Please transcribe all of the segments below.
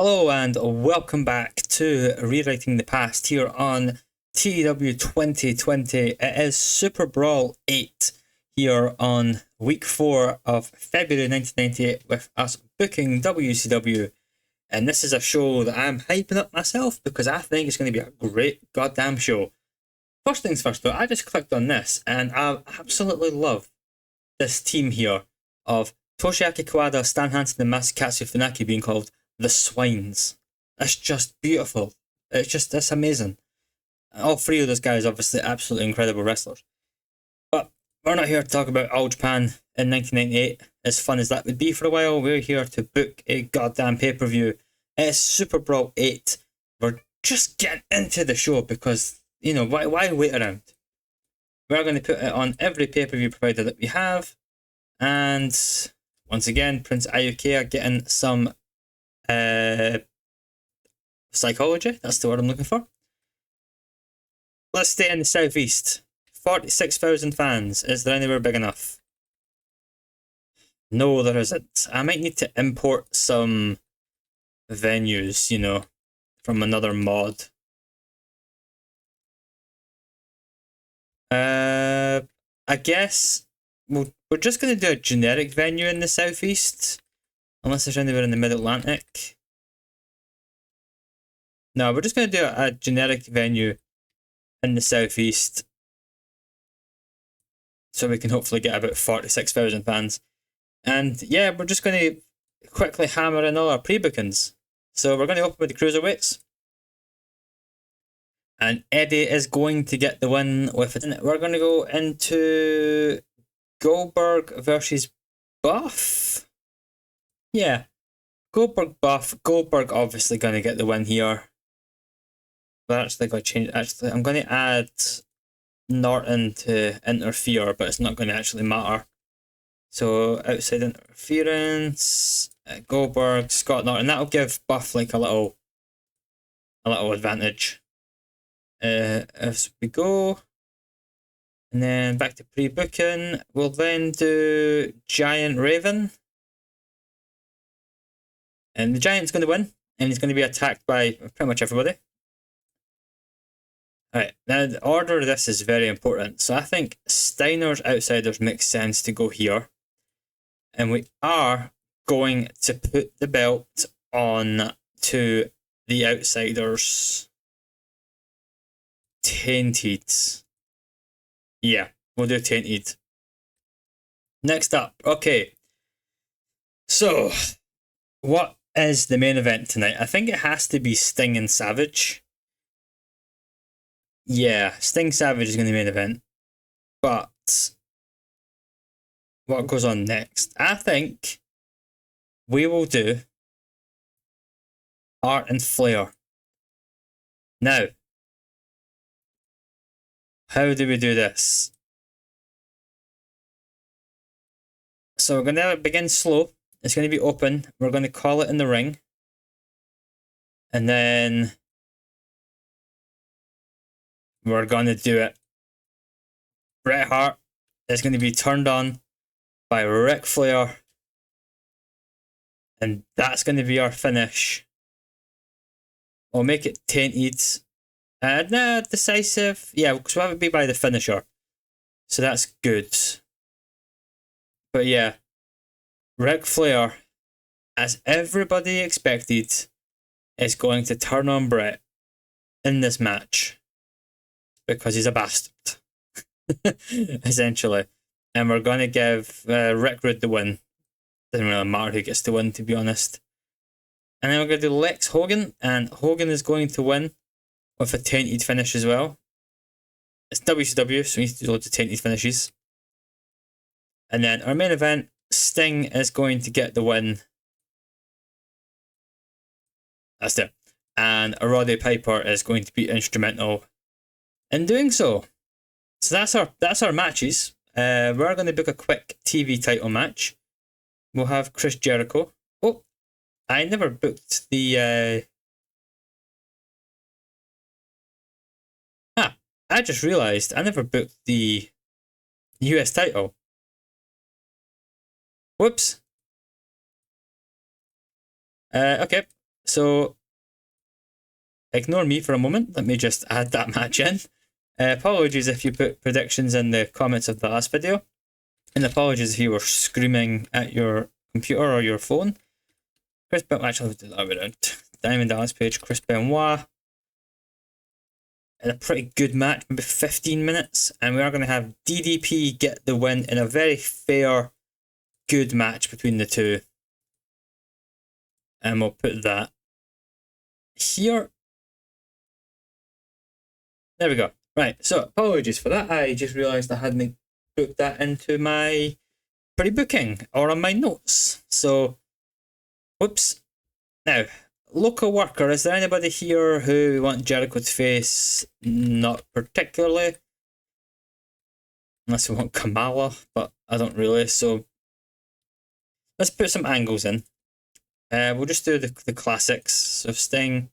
Hello and welcome back to Rewriting the Past here on TEW 2020. It is SuperBrawl 8 here on week 4 of February 1998 with us booking WCW. And this is a show that I'm hyping up myself because I think it's going to be a great goddamn show. First things first though, I just clicked on this and I absolutely love this team here of Toshiaki Kawada, Stan Hansen and Masakatsu Funaki being called the Swines. That's just beautiful. It's amazing. All three of those guys obviously absolutely incredible wrestlers. But we're not here to talk about All Japan in 1998, as fun as that would be for a while. We're here to book a goddamn pay-per-view. It's SuperBrawl 8. We're just getting into the show because, you know, why wait around? We're going to put it on every pay-per-view provider that we have. And once again, Prince Ayukiya getting some psychology. That's the word I'm looking for. Let's stay in the southeast. 46,000 fans. Is there anywhere big enough? No, there isn't. I might need to import some venues, you know, from another mod. I guess we're just going to do a generic venue in the southeast. Unless there's anywhere in the mid-Atlantic. No, we're just going to do a generic venue in the southeast. So we can hopefully get about 46,000 fans. And yeah, we're just going to quickly hammer in all our pre-bookings. So we're going to open with the Cruiserweights. And Eddie is going to get the win with it. We're going to go into Goldberg versus Buff. Yeah, Goldberg Buff. Goldberg obviously going to get the win here. But actually going to change. Actually, I'm going to add Norton to interfere, but it's not going to actually matter. So outside interference, Goldberg, Scott Norton. That'll give Buff like a little advantage. As we go, and then back to pre-booking. We'll then do Giant Raven. And the Giant's going to win, and he's going to be attacked by pretty much everybody. Alright, now the order of this is very important. So I think Steiner's Outsiders makes sense to go here. And we are going to put the belt on to the Outsiders. Tainted. Yeah, we'll do Tainted. Next up, okay. So, what is the main event tonight? I think it has to be Sting and Savage. Yeah, Sting Savage is going to be the main event. But what goes on next? I think we will do Art and Flair. Now, how do we do this? So we're going to begin slow. It's going to be open. We're going to call it in the ring. And then we're going to do it. Bret Hart is going to be turned on by Ric Flair. And that's going to be our finish. We'll make it tainted. Nah, decisive. Yeah, because we'll have it be by the finisher. So that's good. But yeah. Ric Flair, as everybody expected, is going to turn on Bret in this match because he's a bastard, essentially. And we're going to give Rick Rude the win. Doesn't really matter who gets the win, to be honest. And then we're going to do Lex Hogan, and Hogan is going to win with a tainted finish as well. It's WCW, so we need to do loads of tainted finishes. And then our main event, Sting is going to get the win. That's it. And Roddy Piper is going to be instrumental in doing so. So that's our matches. We're going to book a quick TV title match. We'll have Chris Jericho. Oh, I never booked the... I just realised I never booked the US title. Whoops. Okay. So ignore me for a moment. Let me just add that match in. Apologies if you put predictions in the comments of the last video. And apologies if you were screaming at your computer or your phone. Chris Benoit, actually, I'll do that around. Diamond Dallas Page, Chris Benoit. In a pretty good match, maybe 15 minutes. And we are going to have DDP get the win in a very fair, good match between the two. And we'll put that here. There we go. Right, so apologies for that. I just realised I hadn't put that into my pre-booking or on my notes. So, whoops. Now, local worker, is there anybody here who we want Jericho to face? Not particularly. Unless we want Kamala, but I don't really. So, let's put some angles in. We'll just do the classics. So, Sting,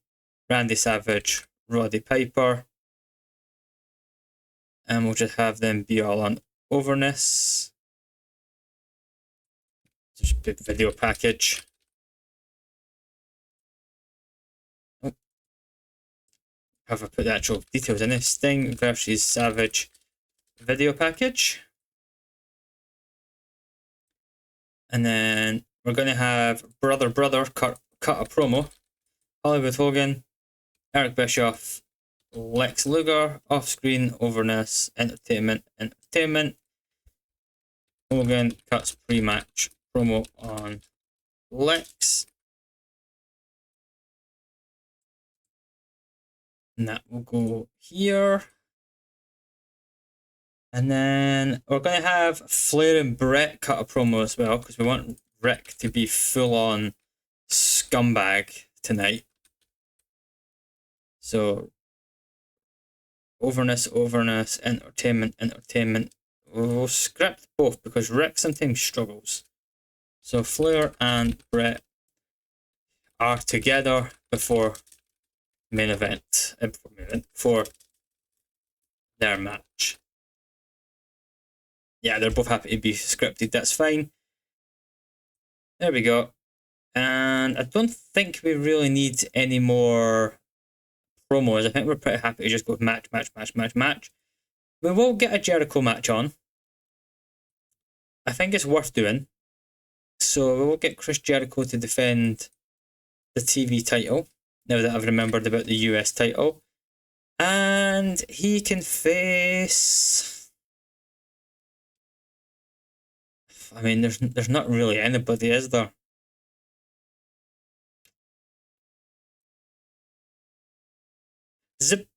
Randy Savage, Roddy Piper. And we'll just have them be all on overness. Just put video package. Oh. Have I put the actual details in it? Sting versus Savage video package. And then we're going to have Brother cut a promo. Hollywood Hogan, Eric Bischoff, Lex Luger, off-screen, overness, entertainment. Hogan cuts pre-match promo on Lex. And that will go here. And then we're going to have Flair and Brett cut a promo as well, because we want Rick to be full-on scumbag tonight. So, overness, entertainment. We'll script both because Rick sometimes struggles. So Flair and Brett are together before main event, for their match. Yeah, they're both happy to be scripted, that's fine. There we go. And I don't think we really need any more promos. I think we're pretty happy to just go match. We will get a Jericho match on. I think it's worth doing. So we will get Chris Jericho to defend the TV title, now that I've remembered about the US title. And he can face... I mean, there's not really anybody, is there?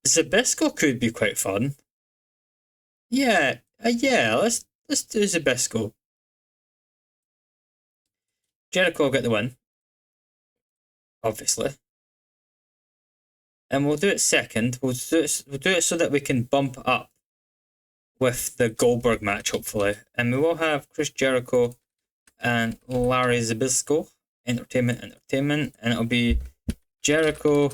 Zabisco could be quite fun. Yeah, let's do Zabisco. Jericho will get the win, obviously. And we'll do it second. We'll do it so that we can bump up with the Goldberg match, hopefully. And we will have Chris Jericho and Larry Zbyszko. Entertainment. And it'll be Jericho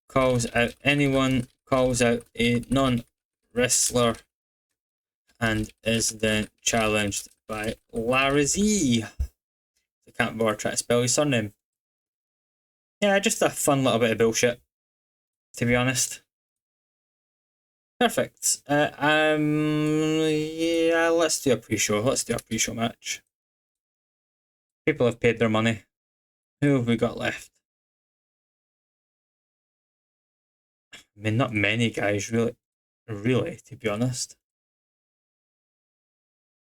calls out anyone, calls out a non-wrestler, and is then challenged by Larry Z. I can't bother trying to spell his surname. Yeah, just a fun little bit of bullshit, to be honest. Perfect. Yeah, let's do a pre-show. Let's do a pre-show match. People have paid their money. Who have we got left? I mean, not many guys, really, to be honest.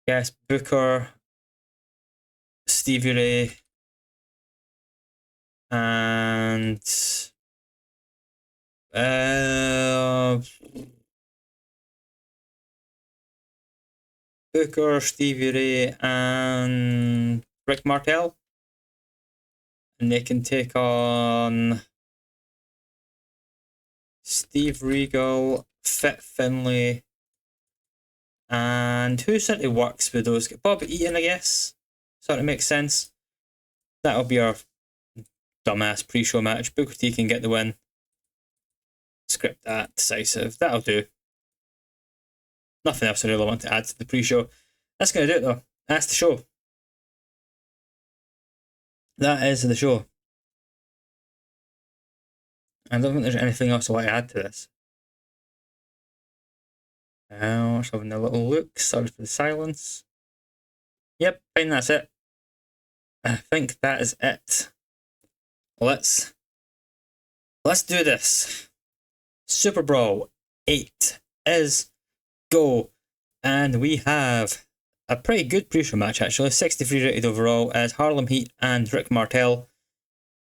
Yes, Booker, Stevie Ray, and Booker, Stevie Ray, and Rick Martel. And they can take on Steve Regal, Fit Finlay, and who certainly works with those? Bob Eaton, I guess. Sort of makes sense. That'll be our dumbass pre-show match. Booker T can get the win. Script that, decisive. That'll do. Nothing else I really want to add to the pre-show. That's going to do it though. That's the show. That is the show. I don't think there's anything else I want to add to this. Just having a little look. Sorry for the silence. Yep, fine, that's it. I think that is it. Let's do this. SuperBrawl 8 is go. And we have a pretty good pre-show match, actually. 63 rated overall, as Harlem Heat and Rick Martel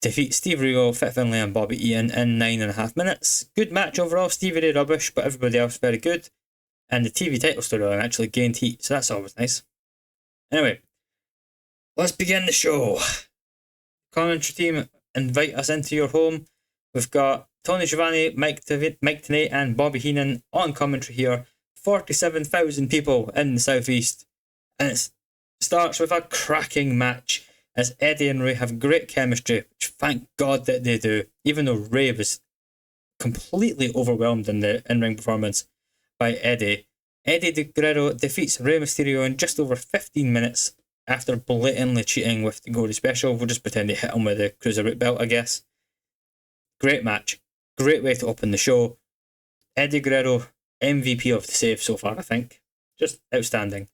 defeat Steve Regal, Fit Finlay and Bobby Eaton in 9.5 minutes. Good match overall. Stevie did rubbish, but everybody else very good. And the TV title storyline actually gained heat, so that's always nice. Anyway, let's begin the show. Commentary team invite us into your home. We've got Tony Schiavone, Mike Tenay and Bobby Heenan on commentary here. 47,000 people in the southeast. And it starts with a cracking match as Eddie and Ray have great chemistry, which thank God that they do, even though Ray was completely overwhelmed in the in-ring performance by Eddie. Eddie Guerrero defeats Rey Mysterio in just over 15 minutes after blatantly cheating with the Gory Special. We'll just pretend he hit him with the Cruiserweight belt, I guess. Great match. Great way to open the show. Eddie Guerrero, MVP of the save so far, I think. Just outstanding.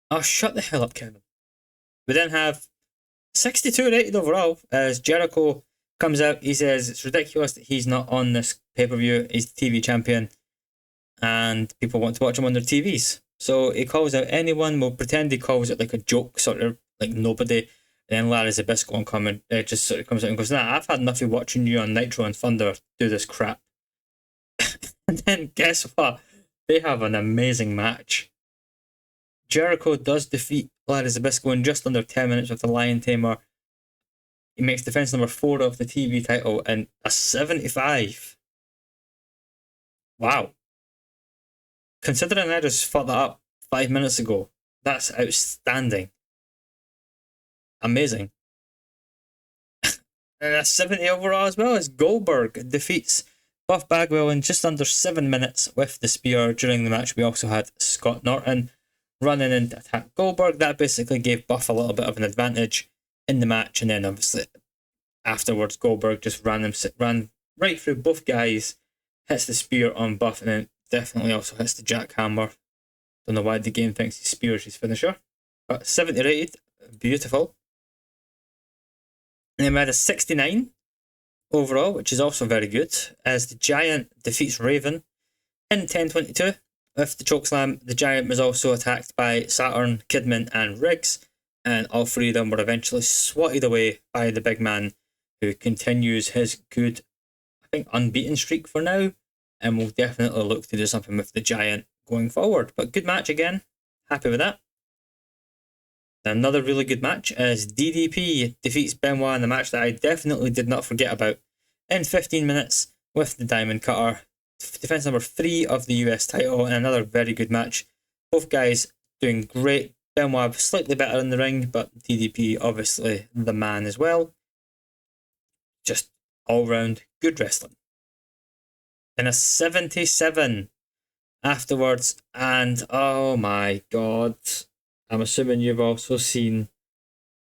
Oh, shut the hell up, Kevin. We then have 62 rated overall as Jericho comes out. He says it's ridiculous that he's not on this pay-per-view. He's the TV champion and people want to watch him on their TVs. So he calls out anyone. We'll pretend he calls it like a joke, sort of like nobody. And then Larry Zbyszko on comment just sort of comes out and goes, nah, I've had enough of watching you on Nitro and Thunder do this crap. And then guess what? They have an amazing match. Jericho does defeat Larry Zbyszko in just under 10 minutes with the Lion Tamer. He makes defense number 4 of the TV title in a 75. Wow. Considering I just thought that up 5 minutes ago, that's outstanding. Amazing. And a 70 overall as well as Goldberg defeats Buff Bagwell in just under 7 minutes with the spear. During the match, we also had Scott Norton running in to attack Goldberg. That basically gave Buff a little bit of an advantage in the match, and then obviously afterwards Goldberg just ran right through both guys, hits the spear on Buff, and then definitely also hits the jackhammer. Don't know why the game thinks he spears his finisher, but 70 rated, beautiful. And then we had a 69 overall, which is also very good, as the Giant defeats Raven in 10:22. With the chokeslam, the Giant was also attacked by Saturn, Kidman and Riggs, and all three of them were eventually swatted away by the big man, who continues his good, I think, unbeaten streak for now, and will definitely look to do something with the Giant going forward. But good match again, happy with that. Another really good match as DDP defeats Benoit in a match that I definitely did not forget about in 15 minutes with the Diamond Cutter. Defense number 3 of the US title, and another very good match. Both guys doing great. Benoit slightly better in the ring, but DDP obviously the man as well. Just all round good wrestling. And a 77 afterwards, and oh my god, I'm assuming you've also seen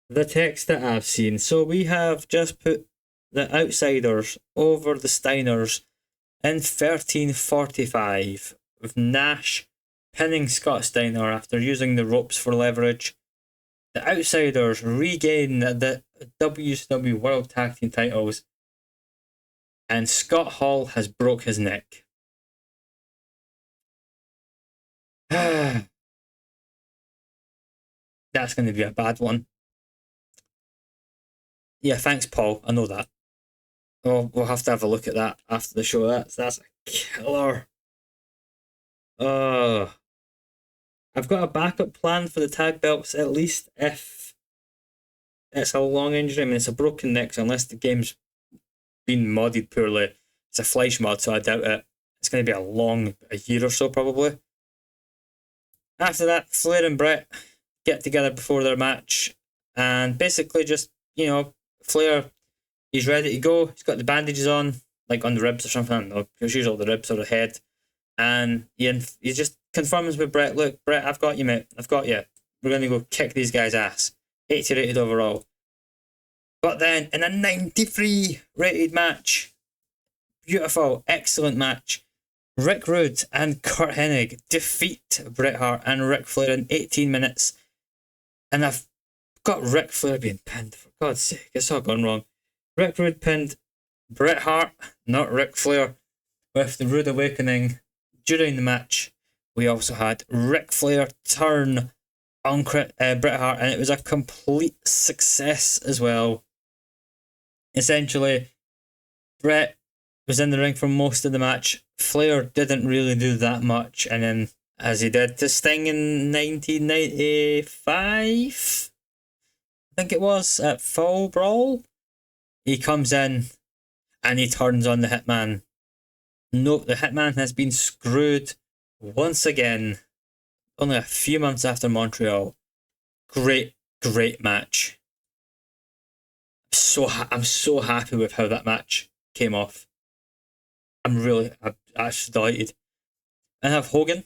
the text that I've seen. So we have just put the Outsiders over the Steiners in 13:45, with Nash pinning Scott Steiner after using the ropes for leverage. The Outsiders regain the WCW World Tag Team titles, and Scott Hall has broke his neck. That's going to be a bad one. Yeah, thanks, Paul. I know that. We'll have to have a look at that after the show. That's a killer. I've got a backup plan for the tag belts, at least if it's a long injury. I mean, it's a broken neck, so unless the game's been modded poorly, it's a Fleisch mod, so I doubt it. It's going to be a year or so probably. After that, Flair and Brett get together before their match, and basically just, Flair, he's ready to go. He's got the bandages on, like on the ribs or something. I don't know. It's usually the ribs or the head. And he just confirms with Brett, look, Brett, I've got you, mate. I've got you. We're going to go kick these guys' ass. 80 rated overall. But then in a 93 rated match, beautiful, excellent match, Rick Rude and Kurt Hennig defeat Bret Hart and Ric Flair in 18 minutes. And I've got Ric Flair being pinned, for God's sake, it's all gone wrong. Rick Rude pinned Bret Hart, not Ric Flair, with the Rude Awakening. During the match, we also had Ric Flair turn on Bret Hart, and it was a complete success as well. Essentially, Bret was in the ring for most of the match. Flair didn't really do that much, and then, as he did to Sting in 1995, I think it was, at SuperBrawl, he comes in and he turns on the Hitman. Nope, the Hitman has been screwed once again, only a few months after Montreal. Great match. I'm so happy with how that match came off. I'm actually delighted. I have Hogan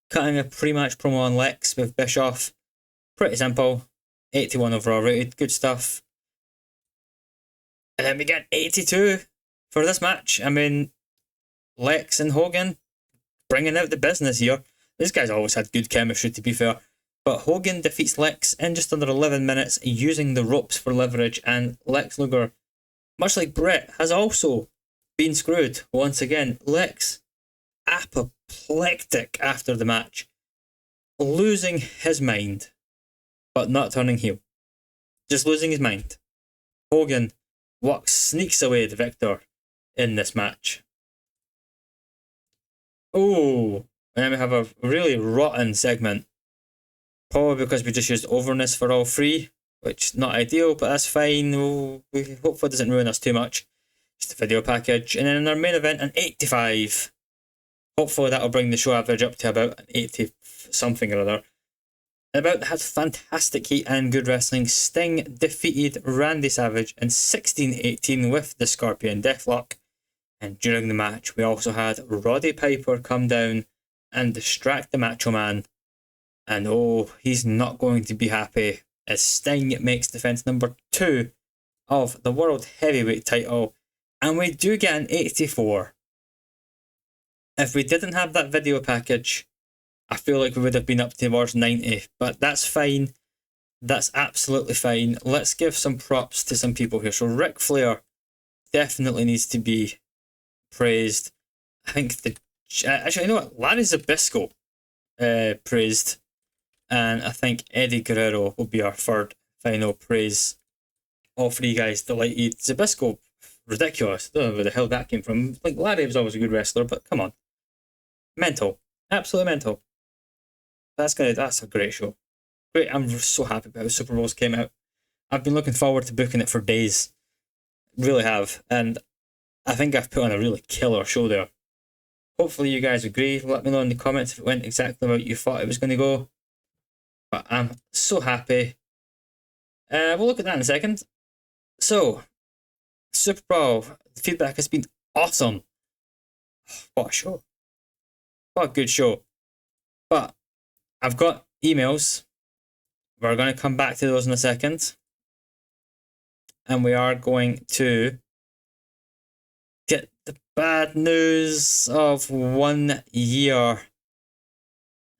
cutting a pre-match promo on Lex with Bischoff. Pretty simple. 81 overall rated. Good stuff. And then we get 82 for this match. I mean, Lex and Hogan bringing out the business here. These guys always had good chemistry, to be fair. But Hogan defeats Lex in just under 11 minutes using the ropes for leverage, and Lex Luger, much like Bret, has also been screwed once again. Lex, apoplectic after the match, losing his mind, but not turning heel. Just losing his mind. Hogan sneaks away the victor in this match. Oh, and then we have a really rotten segment. Probably because we just used overness for all three, which not ideal, but that's fine. We hopefully it doesn't ruin us too much. Just a video package. And then in our main event, an 85. Hopefully that'll bring the show average up to about an 80 something or other. And about had fantastic heat and good wrestling. Sting defeated Randy Savage in 16-18 with the Scorpion Deathlock. And during the match, we also had Roddy Piper come down and distract the Macho Man. And oh, he's not going to be happy as Sting makes defense number 2 of the World Heavyweight title. And we do get an 84. If we didn't have that video package, I feel like we would have been up towards 90. But that's fine. That's absolutely fine. Let's give some props to some people here. So Ric Flair definitely needs to be praised. I think actually, you know what? Larry Zbyszko praised. And I think Eddie Guerrero will be our third final praise. All three guys delighted. Zbyszko, ridiculous. Don't know where the hell that came from. Like, Larry was always a good wrestler, but come on. Mental. Absolutely mental. That's a great show. Great. I'm so happy about how SuperBrawls came out. I've been looking forward to booking it for days. Really have. And I think I've put on a really killer show there. Hopefully you guys agree. Let me know in the comments if it went exactly how you thought it was going to go. But I'm so happy. We'll look at that in a second. So, SuperBrawl, the feedback has been awesome. What a show. What a good show. But I've got emails. We're going to come back to those in a second. And we are going to get the bad news of 1 year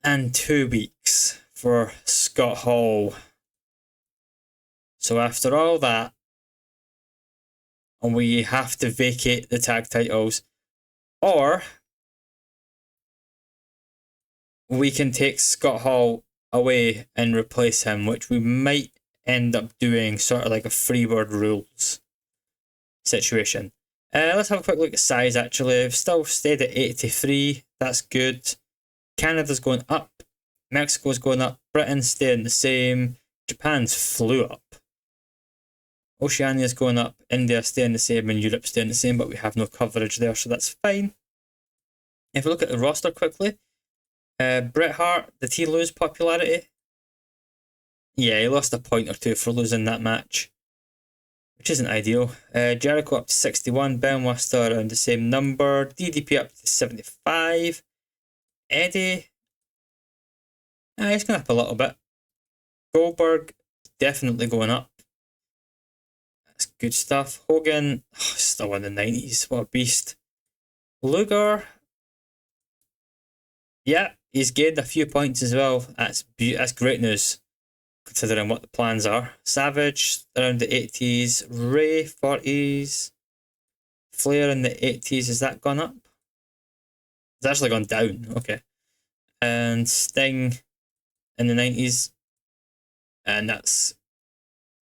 and 2 weeks for Scott Hall. So after all that, and we have to vacate the tag titles, or we can take Scott Hall away and replace him, which we might end up doing sort of like a Freebird rules situation. Let's have a quick look at size actually. We've still stayed at 83, that's good. Canada's going up, Mexico's going up, Britain's staying the same, Japan's flew up. Oceania's going up, India staying the same, and Europe staying the same, but we have no coverage there, so that's fine. If we look at the roster quickly, Bret Hart, did he lose popularity? Yeah, he lost a point or two for losing that match, which isn't ideal. Jericho up to 61, Benoit still around the same number, DDP up to 75, Eddie, he's going up a little bit. Goldberg definitely going up. That's good stuff. Hogan, still in the 90s. What a beast. Luger, yeah, he's gained a few points as well. That's great news, considering what the plans are. Savage, around the 80s. Ray, 40s. Flair in the 80s. Has that gone up? It's actually gone down. Okay. And Sting in the 90s. And that's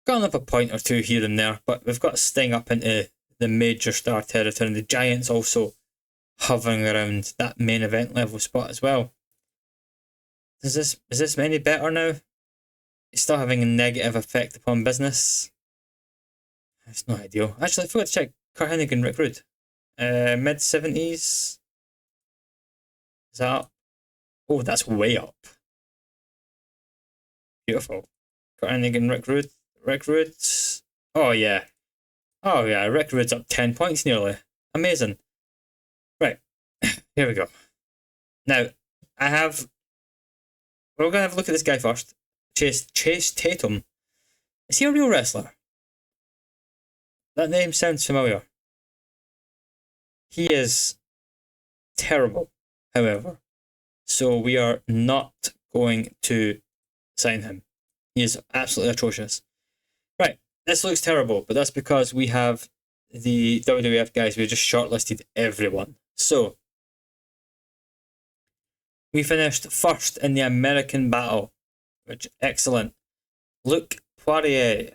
gone up a point or two here and there. But we've got Sting up into the major star territory. And the Giants also hovering around that main event level spot as well. Is this any better now? It's still having a negative effect upon business. It's not ideal. Actually, I forgot to check Kurt Hennig and Rick Rude. Mid 70s. Is that up? Oh, that's way up. Beautiful. Kurt Hennig and Rick Rude. Rick Rude. Oh yeah. Oh yeah, Rick Rude's up 10 points nearly. Amazing. Right, here we go. Now, we're going to have a look at this guy first. Chase Tatum. Is he a real wrestler? That name sounds familiar. He is terrible, however. So we are not going to sign him. He is absolutely atrocious. Right, this looks terrible, but that's because we have the WWF guys. We just shortlisted everyone. So, we finished first in the American battle, which excellent. Luke Poirier,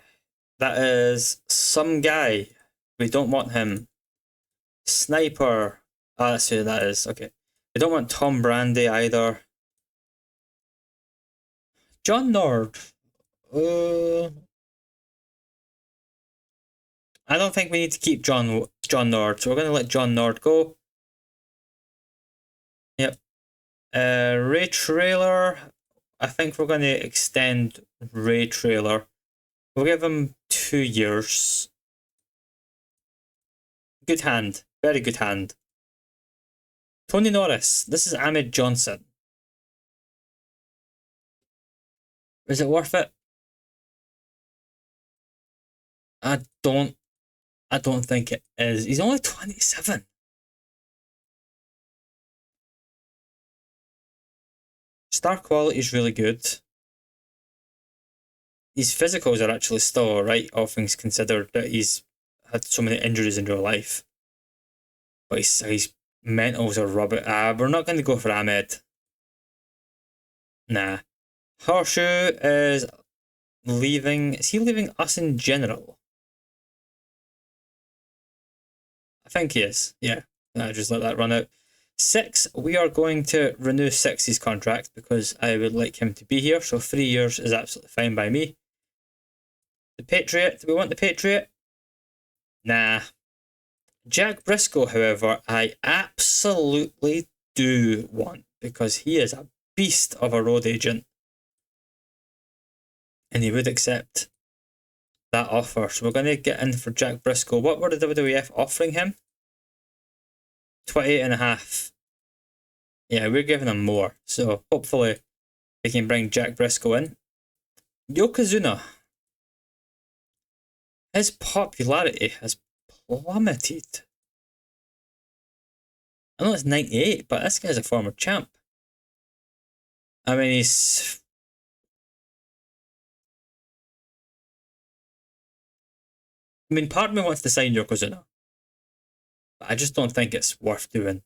that is some guy. We don't want him. Sniper, that's who that is. Okay, we don't want Tom Brandy either. John Nord. I don't think we need to keep John Nord, so we're going to let John Nord go. Yep. Ray Trailer. I think we're going to extend Ray Trailer. We'll give him 2 years. Good hand. Very good hand. Tony Norris. This is Ahmed Johnson. Is it worth it? I don't think it is. He's only 27. Star quality is really good. His physicals are actually still alright, all things considered, that he's had so many injuries in real life. But his mentals are rubbish. We're not going to go for Ahmed. Nah. Horseshoe is leaving. Is he leaving us in general? I think he is. Yeah. I'll just let that run out. 6, we are going to renew 6's contract because I would like him to be here. So 3 years is absolutely fine by me. The Patriot. Do we want the Patriot? Nah. Jack Briscoe, however, I absolutely do want because he is a beast of a road agent. And he would accept that offer. So we're going to get in for Jack Briscoe. What were the WWF offering him? 28.5. Yeah, we're giving him more. So hopefully we can bring Jack Briscoe in. Yokozuna. His popularity has plummeted. I know it's 98, but this guy's a former champ. I mean, part of me wants to sign Yokozuna. But I just don't think it's worth doing.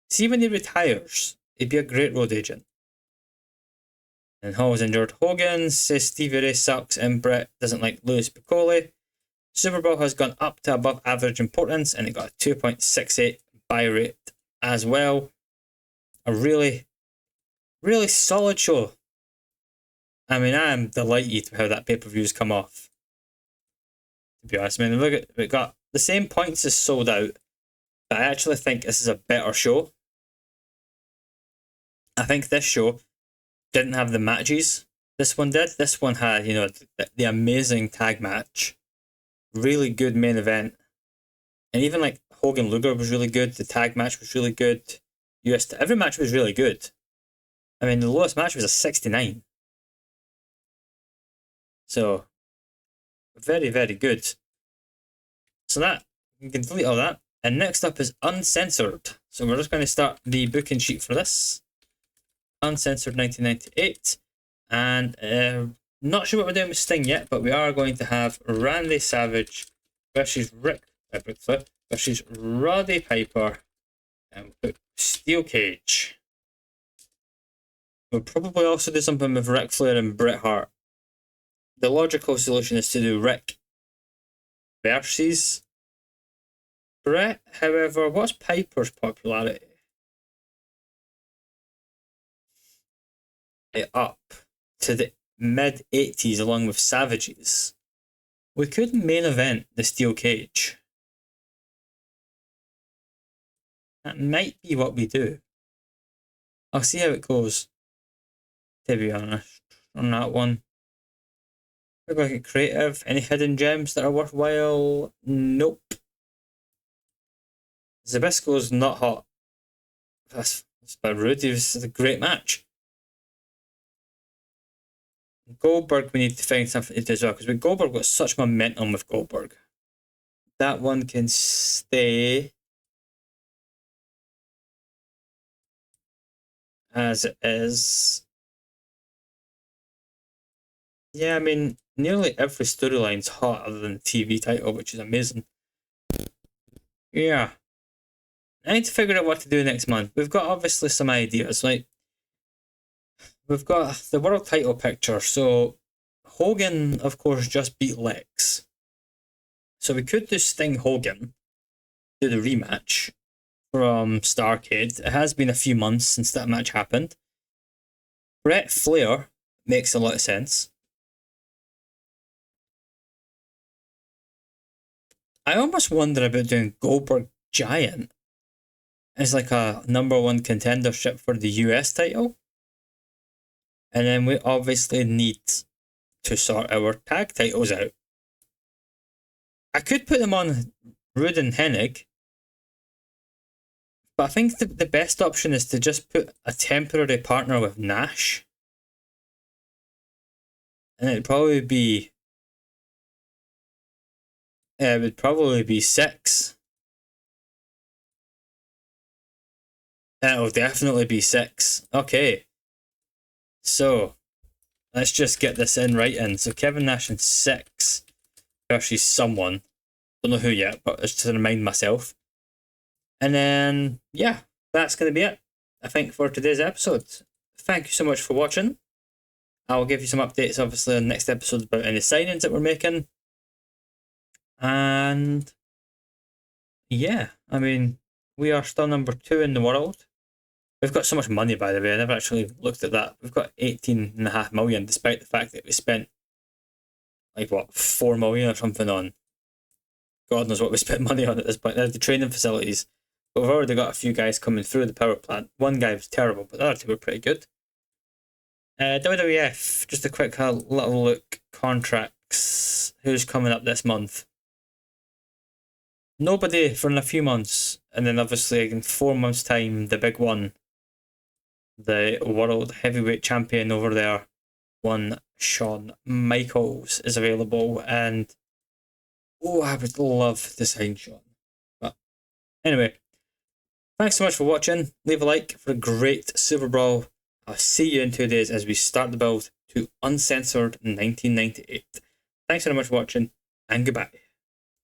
See, when he retires, he'd be a great road agent. And Hall's injured. Hogan says Stevie Ray sucks and Brett doesn't like Louis Piccoli. SuperBrawl has gone up to above average importance and it got a 2.68 buy rate as well. A really, really solid show. I mean, I am delighted with how that pay-per-view's come off. To be honest, I mean, look at, we got the same points as Sold Out, but I actually think this is a better show. I think this show didn't have the matches this one did. This one had, the amazing tag match. Really good main event. And even like Hogan Luger was really good. The tag match was really good. Every match was really good. I mean, the lowest match was a 69. So, Very, very good. So that, you can delete all that. And next up is uncensored. So we're just going to start the booking sheet for this. Uncensored 1998. And not sure what we're doing with Sting yet, but we are going to have Randy Savage versus Rick Flair versus Roddy Piper and Steel Cage. We'll probably also do something with Ric Flair and Bret Hart. The logical solution is to do Rick versus Bret. However, what's Piper's popularity? Up to the mid-80s along with Savage's. We could main event the Steel Cage. That might be what we do. I'll see how it goes, to be honest, on that one. We're going to get creative. Any hidden gems that are worthwhile? Nope. Zabisco's not hot. That's a bit rude. It was a great match. Goldberg, we need to find something to do as well, because Goldberg got such momentum with Goldberg. That one can stay as it is. Yeah, I mean, nearly every storyline's hot other than the TV title, which is amazing. Yeah. I need to figure out what to do next month. We've got obviously some ideas, like we've got the world title picture. So Hogan, of course, just beat Lex. So we could do Sting Hogan, do the rematch from Starrcade. It has been a few months since that match happened. Bret Flair makes a lot of sense. I almost wonder about doing Goldberg Giant as like a #1 contendership for the US title. And then we obviously need to sort our tag titles out. I could put them on Rude and Hennig, but I think the best option is to just put a temporary partner with Nash. And it'd probably be... it would probably be 6. It'll definitely be 6. Okay. So, let's just get this in right in. So Kevin Nash in 6 versus someone. Don't know who yet, but just to remind myself. And then, yeah, that's going to be it, I think, for today's episode. Thank you so much for watching. I'll give you some updates, obviously, on the next episode about any signings that we're making. And yeah, I mean, we are still #2 in the world. We've got so much money, by the way. I never actually looked at that. We've got 18.5 million, despite the fact that we spent like what, 4 million or something on God knows what we spent money on at this point. There's the training facilities. But we've already got a few guys coming through the power plant. One guy was terrible, but the other two were pretty good. WWF, just a quick little look. Contracts. Who's coming up this month? Nobody for in a few months. And then obviously in 4 months' time, the big one. The World Heavyweight Champion over there, one Shawn Michaels, is available. And oh, I would love to sign Shawn. But anyway, thanks so much for watching. Leave a like for a great SuperBrawl. I'll see you in 2 days as we start the build to Uncensored 1998. Thanks very much for watching, and goodbye.